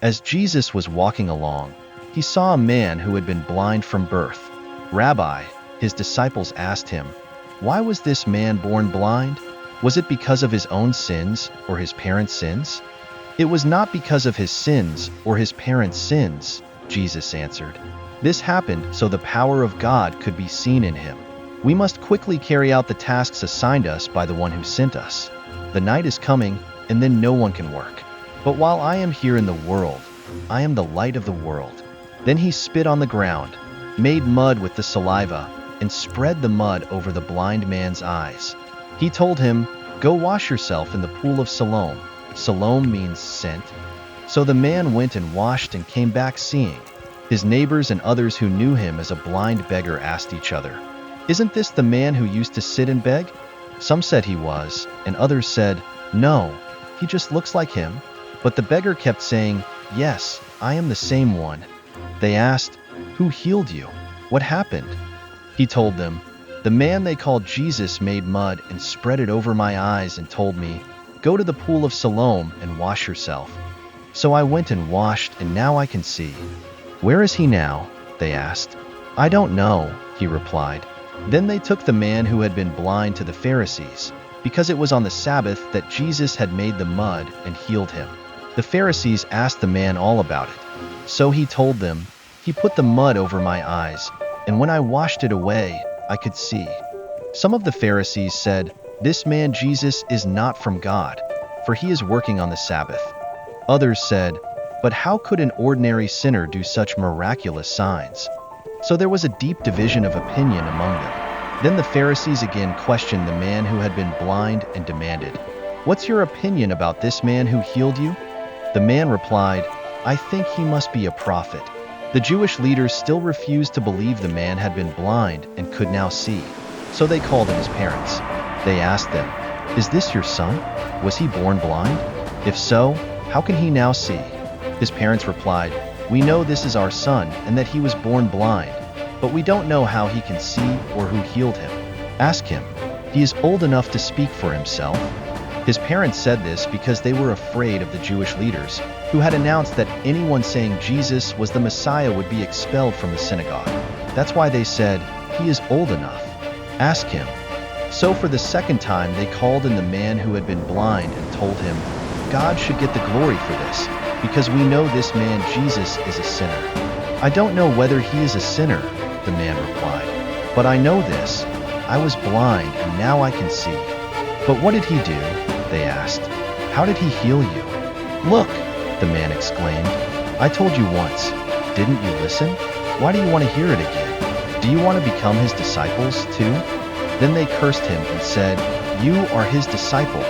As Jesus was walking along, he saw a man who had been blind from birth. "Rabbi," his disciples asked him, "why was this man born blind? Was it because of his own sins or his parents' sins?" "It was not because of his sins or his parents' sins," Jesus answered. "This happened so the power of God could be seen in him. We must quickly carry out the tasks assigned us by the one who sent us. The night is coming, and then no one can work. But while I am here in the world, I am the light of the world." Then he spit on the ground, made mud with the saliva, and spread the mud over the blind man's eyes. He told him, "Go wash yourself in the pool of Siloam." Siloam means sent. So the man went and washed and came back seeing. His neighbors and others who knew him as a blind beggar asked each other, "Isn't this the man who used to sit and beg?" Some said he was, and others said, "No, he just looks like him." But the beggar kept saying, "Yes, I am the same one." They asked, "Who healed you? What happened?" He told them, "The man they called Jesus made mud and spread it over my eyes and told me, 'Go to the pool of Siloam and wash yourself.' So I went and washed, and now I can see." "Where is he now?" they asked. "I don't know," he replied. Then they took the man who had been blind to the Pharisees, because it was on the Sabbath that Jesus had made the mud and healed him. The Pharisees asked the man all about it. So he told them, "He put the mud over my eyes, and when I washed it away, I could see." Some of the Pharisees said, "This man Jesus is not from God, for he is working on the Sabbath." Others said, "But how could an ordinary sinner do such miraculous signs?" So there was a deep division of opinion among them. Then the Pharisees again questioned the man who had been blind and demanded, "What's your opinion about this man who healed you?" The man replied, "I think he must be a prophet." The Jewish leaders still refused to believe the man had been blind and could now see. So they called in his parents. They asked them, "Is this your son? Was he born blind? If so, how can he now see?" His parents replied, "We know this is our son and that he was born blind, but we don't know how he can see or who healed him. Ask him. He is old enough to speak for himself." His parents said this because they were afraid of the Jewish leaders, who had announced that anyone saying Jesus was the Messiah would be expelled from the synagogue. That's why they said, "He is old enough. Ask him." So for the second time they called in the man who had been blind and told him, "God should get the glory for this, because we know this man Jesus is a sinner." "I don't know whether he is a sinner," the man replied, "but I know this, I was blind and now I can see." "But what did he do?" they asked. "How did he heal you?" "Look," the man exclaimed, "I told you once. Didn't you listen? Why do you want to hear it again? Do you want to become his disciples too?" Then they cursed him and said, "You are his disciple,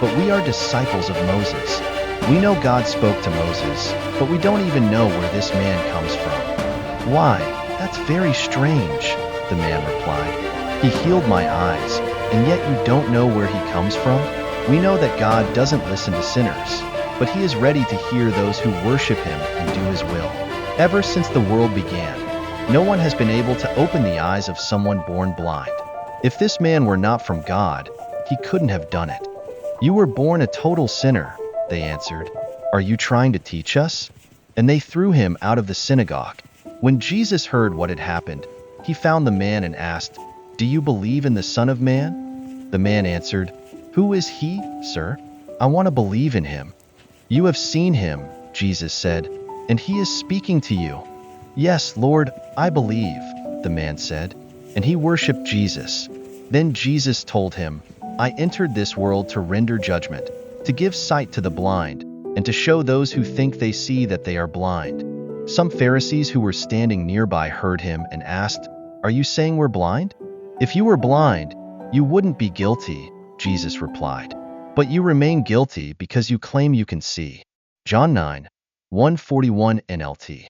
but we are disciples of Moses. We know God spoke to Moses, but we don't even know where this man comes from." "Why, that's very strange," the man replied. "He healed my eyes, and yet you don't know where he comes from? We know that God doesn't listen to sinners, but he is ready to hear those who worship him and do his will. Ever since the world began, no one has been able to open the eyes of someone born blind. If this man were not from God, he couldn't have done it." "You were born a total sinner," they answered. "Are you trying to teach us?" And they threw him out of the synagogue. When Jesus heard what had happened, he found the man and asked, "Do you believe in the Son of Man?" The man answered, "Who is he, sir? I want to believe in him." "You have seen him," Jesus said, "and he is speaking to you." "Yes, Lord, I believe," the man said, and he worshipped Jesus. Then Jesus told him, "I entered this world to render judgment, to give sight to the blind, and to show those who think they see that they are blind." Some Pharisees who were standing nearby heard him and asked, "Are you saying we're blind? If you were blind, you wouldn't be guilty," Jesus replied. "But you remain guilty because you claim you can see." John 9:141 NLT